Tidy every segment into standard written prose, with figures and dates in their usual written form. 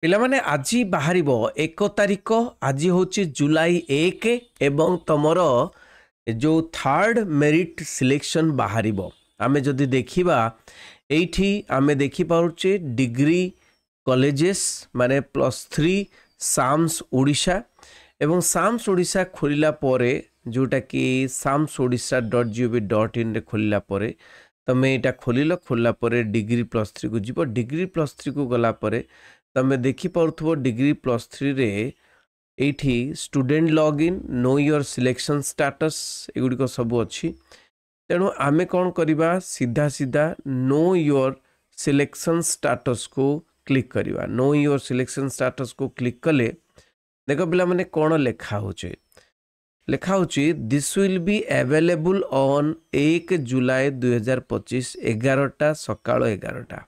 पिला माने आजी बाहरिबो 1 तारिख आज हूँ जुलाई 1 एवं तमर जो थर्ड मेरिट सिलेक्शन बाहरिबो आमे जदि देखिबा एठी आमे देखि पारुचे डिग्री कॉलेजेस माने +3 साम्स ओडिशा एवं साम्स ओडिशा खोलिला परे जोटा कि samsodisha.gov.in रे खोलिला परे तमे एटा खोलला परे डिग्री +3 को जीवो डिग्री +3 को गला परे तमे देखि पारुथबो डिग्री +3 रे एठी student login know your selection status एगुडी को सब अच्छी तेणु आमे कौन करिबा सीधा सीधा नो योर सिलेक्शन स्टेटस को क्लिक करिबा नो योर सिलेक्शन स्टेटस को क्लिक कले देखो पिला माने कौन लेखा होचे this will be available on 1 जुलाई 2025 11टा सकाळ 11टा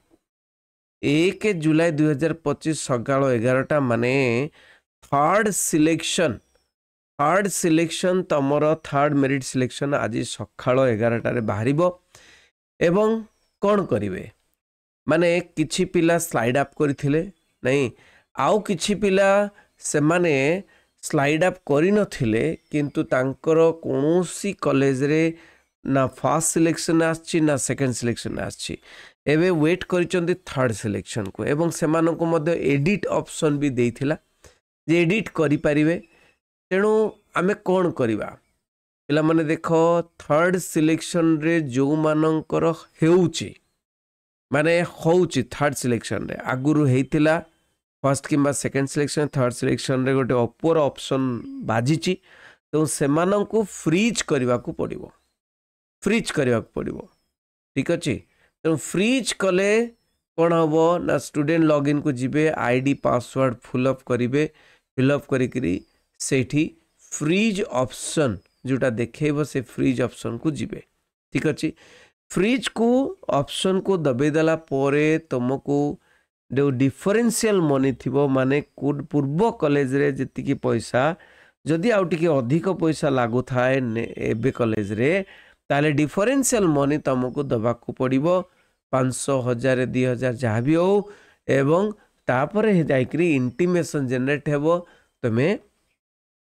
1 जुलाई 2025 सकाळ 11टा माने थर्ड सिलेक्शन तमर थर्ड मेरिट सिलेक्शन आज सकाळ 11टा रे बाहरिबो एवं कौन करिवे माने किछि पिला स्लाइड अप करथिले नहीं आउ किछि पिला से माने स्लाइड अप करि नथिले किंतु तांकर कोनोसी कॉलेज रे ना फर्स्ट सिलेक्शन आछि ना सेकंड सिलेक्शन आछि एवे वेट करिचंदी थर्ड सिलेक्शन को एवं सेमान को मध्य एडिट ऑप्शन भी देइथिला जे एडिट करि परिवे तेणु आमे कोन करिबा पिला माने देखो थर्ड सिलेक्शन रे जो मानकर हेउची माने होउची थर्ड सिलेक्शन रे आगुरु हेइतिला फर्स्ट किंबा सेकंड सिलेक्शन थर्ड सिलेक्शन रे गोटे अपर ऑप्शन बाजिची तो सेमान को फ्रीज करने को पड़ो ठीक अच्छे तो फ्रीज कले कौन हम ना स्टूडेंट लॉगिन को जीवे आईडी पासवर्ड फिलअप करी सेठी फ्रीज ऑप्शन जोटा देखेब से फ्रीज ऑप्शन को जीवे ठीक अच्छे फ्रीज को ऑप्शन को दबेदेला तुमको जो डिफरेंशियल मनी थी माने पूर्व कॉलेज रे जति पैसा जदि आउ टिके अधिक पैसा लागू थाए एबे कॉलेज रे ताले डिफरेंशियल मनी तुमको दबा को पड़िबो 500 1000 2000 जहाँ भी हो एवं तापर जाइकरी इंटीमेशन जनरेट हेबो तमे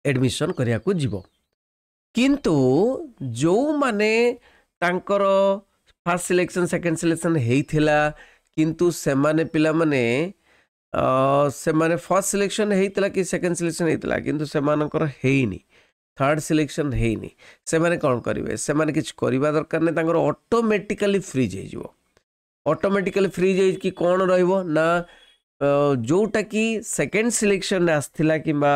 एडमिशन करिया को जीवो किंतु जो माने तांकर फर्स्ट सिलेक्शन सेकंड सिलेक्शन हेइथिला किंतु सेमाने पिला माने सेमाने फर्स्ट सिलेक्शन हेइतला कि सेकंड सिलेक्शन हेइतला किंतु सेमानकर हेइनी थर्ड सिलेक्शन हेइनी सेमाने कोन करिवे सेमाने किछ करिबा दरकार नै तांकर ऑटोमेटिकली फ्रीज हे जिवो ऑटोमेटिकली फ्रीज हे कि कोन रहइबो ना जोटा कि सेकंड सिलेक्शन आस्थिला किबा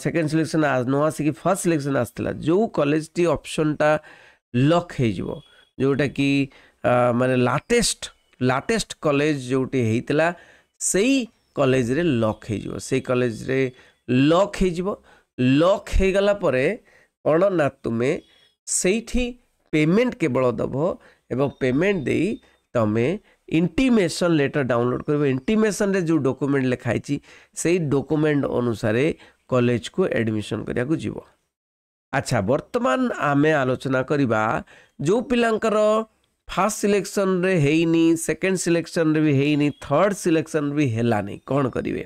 सेकंड सिलेक्शन आज नो आसी कि फर्स्ट सिलेक्शन आस्थिला जो कॉलेज टी ऑप्शन टा लॉक हे जिवो जोटा कि माने लाटेस्ट कॉलेज जोटी हेइतला सेई कॉलेज रे लॉक हे जिवो सेई कॉलेज रे लॉक हे जिवो लॉक हे गला परे कोन ना तुमे सेठी पेमेंट केवल दबो एवं पेमेंट देई तमे इंटीमेशन लेटर डाउनलोड करबो इंटीमेशन रे जो डॉक्यूमेंट लिखाई छी सेई डॉक्यूमेंट अनुसार कॉलेज को एडमिशन करिया को जीवो अच्छा वर्तमान आमे आलोचना करिबा जो पिलांकर फर्स्ट सिलेक्शन रे हेइनी सेकंड सिलेक्शन रे भी हेइनी थर्ड सिलेक्शन भी हेलानी कौन करिवे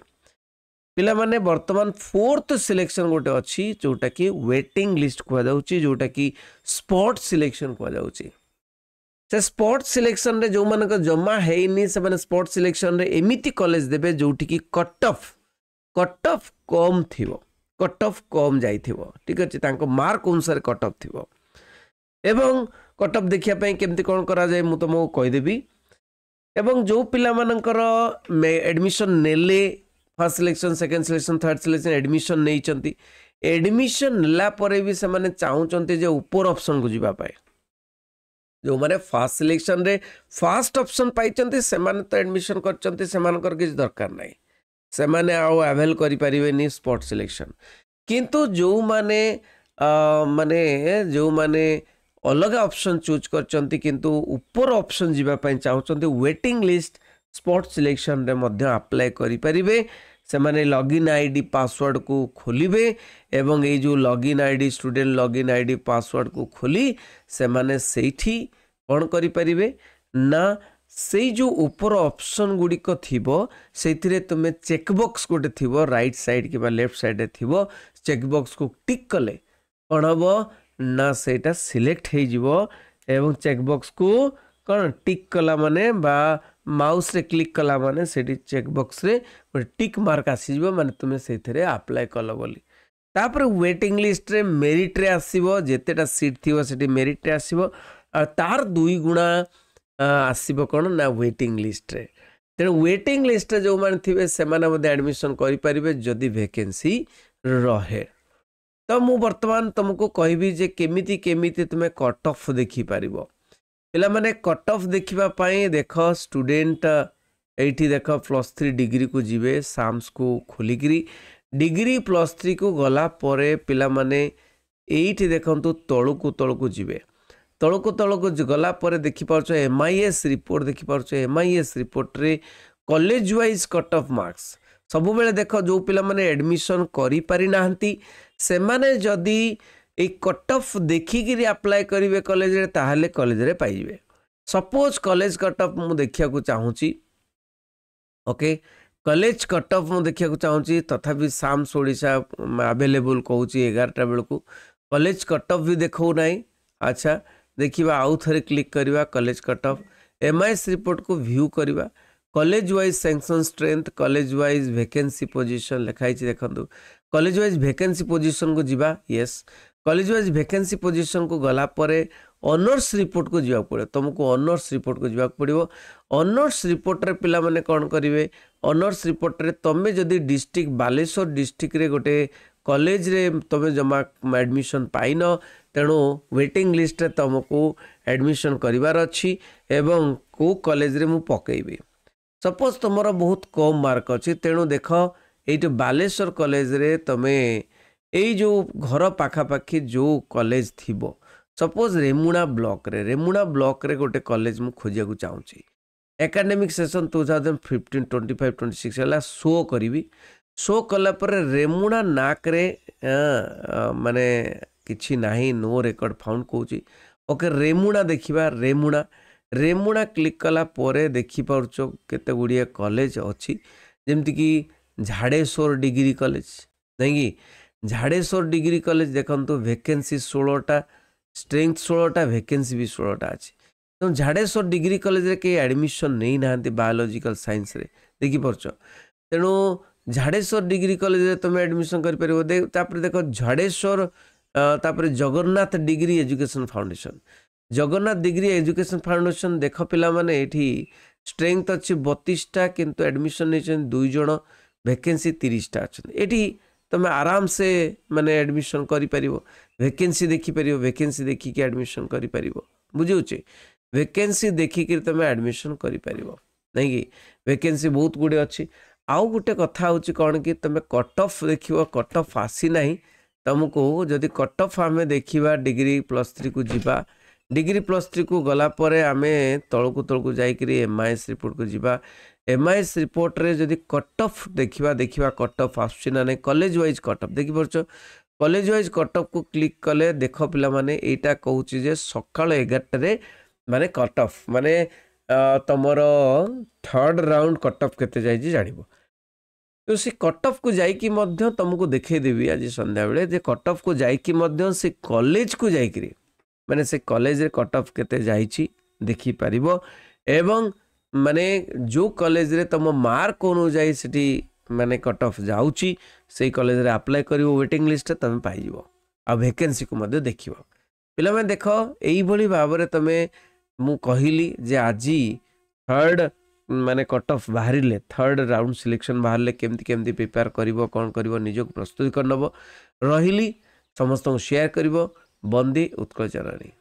पिला माने वर्तमान फोर्थ सिलेक्शन गोटे अच्छी जोटा कि वेटिंग लिस्ट कह जाउची जोटा कि स्पॉट सिलेक्शन कह जाउची से स्पॉट सिलेक्शन रे जो मानक जमा हेइनी से माने स्पॉट सिलेक्शन रे एमिति कॉलेज देबे जोटी कि कट ऑफ कम थिवो कट ऑफ कम जाइथिवो ठीक अछि तांको मार्क अनुसार कट ऑफ थिवो एवं कट ऑफ देखिया पई केमती कोन करा जाय मु तुमको कहि देबी एवं जो पिला मानकर एडमिशन नेले first selection second selection third selection admission नहीं चंती एडमिशन नेला परे भी से माने चाहूचंती जे ऊपर ऑप्शन को जीवा पाए जो माने फर्स्ट सिलेक्शन रे फर्स्ट ऑप्शन पाई चंती से माने तो एडमिशन कर चंती से मानकर किछ दरकार नाही से माने आउ अवेल करि परिबेनी स्पॉट सिलेक्शन किंतु जो माने जो माने अलग ऑप्शन चूज करचंती किंतु ऊपर ऑप्शन जीवा पई चाहउचंती वेटिंग लिस्ट स्पॉट सिलेक्शन रे मध्य अप्लाई करि परिबे से माने लॉगिन आईडी पासवर्ड को खोलिबे एवं ए जो login ID student login ID password को खोली से माने सेठी कोन करि परिबे ना सेई जो ऊपर ऑप्शन गुड़िक थिबो सेथिरे तुमे चेकबॉक्स गोटे थिबो राइट साइड कि लेफ्ट साइड रे थिबो चेकबॉक्स को टिक कले कौन हबो ना सेटा सिलेक्ट हो जिवो एवं चेकबॉक्स को कौन टिक कला माने बा माउस रे क्लिक कला माने सेठी चेकबॉक्स रे गोटे टिक मार्क आसी जिवो माने तुमे सेथिरे अप्लाई कलो बोली तापर वेटिंग लिस्ट रे मेरिट रे आसीबो जेतेटा सीट थिबो सेठी मेरिट रे आसीबो आ तार 2 गुणा आसीबो कोन ना वेटिंग लिस्ट रे तेणु वेटिंग लिस्ट रे जो मान थिबे से माने मध्ये एडमिशन करि परिबे जदि वैकेंसी रहे तो मु वर्तमान तुमको कहबी जे केमिति केमिति तुमे कट ऑफ देखि परिबो पिला माने कट ऑफ देखिबा पई देखो स्टूडेंट एठी देखो +3 डिग्री को जिवे साम्स को खोलिकरी डिग्री +3 को गला परे पिला माने एठी देखंतु तळु को जिवे तळु को गला परे देखि पारछो एमआईएस रिपोर्ट देखि पारछो एमआईएस रिपोर्ट रे college wise cut off marks सब बेले देखो जो पिला माने एडमिशन करि पारि नाहंती से माने जदी ए कट ऑफ देखिकी अप्लाई करेंगे कॉलेज रे ताहले कॉलेज रे पाइबे सपोज कॉलेज कट ऑफ मु देखिया को चाहूची ओके कॉलेज कट ऑफ मु देखिया को चाहूची तथापि साम्स ओडिशा अवेलेबल कहूची 11टा बेल को कॉलेज कट ऑफ भी देखो नाही अच्छा देखिबा आउ थरे क्लिक करबा college cut off MIS report को व्यू करबा college wise sanction strength college wise vacancy position लिखाई देखंतु कॉलेज वाइज वैकेंसी पोजीशन को जीवा yes college wise vacancy position को गला परे ऑनर्स रिपोर्ट को जीवा पड़े तुमको ऑनर्स रिपोर्ट को जीवा पड़ो ऑनर्स रिपोर्ट रे पिला माने कौन करेंगे ऑनर्स रिपोर्ट रे तमे जदि डिस्ट्रिक्ट बालेश्वर डिस्ट्रिक्ट रे गोटे कॉलेज रे तमे जमा एडमिशन पाइन तेणु वेटिंग लिस्ट रे तुमको एडमिशन करिवार अछि एवं को कॉलेज रे मु पकेबी सपोज तुमरो बहुत कम मार्क अछि तेणु देख एइट बालेश्वर कॉलेज रे तमे एई जो घर पाखापाखी जो कॉलेज थिबो सपोज रेमुणा ब्लॉक रे गोटे कॉलेज मु खोजिया को चाहूची एकेडमिक सेशन 2015-25-26 हला शो करी शो कला पर रेमुणा नाक रे माने किछि नाही नो रेकॉर्ड फाउंड कहूची ओके रेमुणा देखिबा रेमुणा क्लिक कला परे देखि पारछो केते गुडिया कॉलेज अछि जेमति कि झाड़ेश्वर डिग्री कॉलेज नहीं कि झाड़ेश्वर डिग्री कॉलेज देखंतु वैकेंसी 16टा स्ट्रेंथ 16टा वैकेंसी भी 16टा अछि तो झाड़ेश्वर डिग्री कॉलेज रे के एडमिशन नहीं नाहंती बायोलॉजिकल साइंस रे देखि परछो तेणु झाड़ेश्वर डिग्री कॉलेज रे तुम एडमिशन कर परिबो तापर देखो झाड़ेश्वर तापर Jagannath degree education foundation Jagannath degree education foundation देख पिला माने एठी स्ट्रेंथ अछि 32टा किंतु एडमिशन नै 2 जण वैकेंसी 30टा अछि एठी तुम आराम से माने एडमिशन करि परिबो वैकेंसी देखि परिबो वैकेंसी देखि के एडमिशन करि परिबो बुझिउचे वैकेंसी देखि के तुम एडमिशन करि परिबो नहीं कि वैकेंसी बहुत गुडे अछि आउ गुटे कथा होछि कोन कि तुम कट ऑफ देखिबो कट ऑफ आसी नाही तुमको जदि कट ऑफ आमे देखिबा डिग्री +3 को जीवा डिग्री +3 को गला परे आमे तळकु जाइकरी एमआईएस रिपोर्ट को जीवा एमआईएस रिपोर्ट रे जदि कट ऑफ देखिबा कट ऑफ आछी ना नहीं कॉलेज वाइज कट ऑफ देखि परछो कॉलेज वाइज कट ऑफ को क्लिक कले देख पिला माने एटा कहूची जे सकाळ 11टा रे माने कट ऑफ माने तमरो थर्ड राउंड कट ऑफ केते जाई जी जानिबो तो से कट ऑफ को जाई कि मध्य तुमको देखे देबी आज संध्या बेले जे कट ऑफ को जाई कि मध्य से कॉलेज को जाई करी माने से कॉलेज रे कट ऑफ केते जाईची देखि परिबो एवं माने जो कॉलेज रे तम मार्क अनुଯାयी सेठी माने कट ऑफ जाउची से कॉलेज रे अप्लाई करिवो वेटिंग लिस्ट तमे पाई जिवो आ वैकेंसी को मध्य देखिवो पिला में देखो एई भली भाबरे तमे मु कहिली जे आजी थर्ड माने कट ऑफ बाहरिले थर्ड राउंड सिलेक्शन बाहरले केमती प्रिपेयर करिवो कोन करिवो निजक प्रस्तुति करनबो रहिली समस्त शेयर करिवो बंदी उत्कल जननी।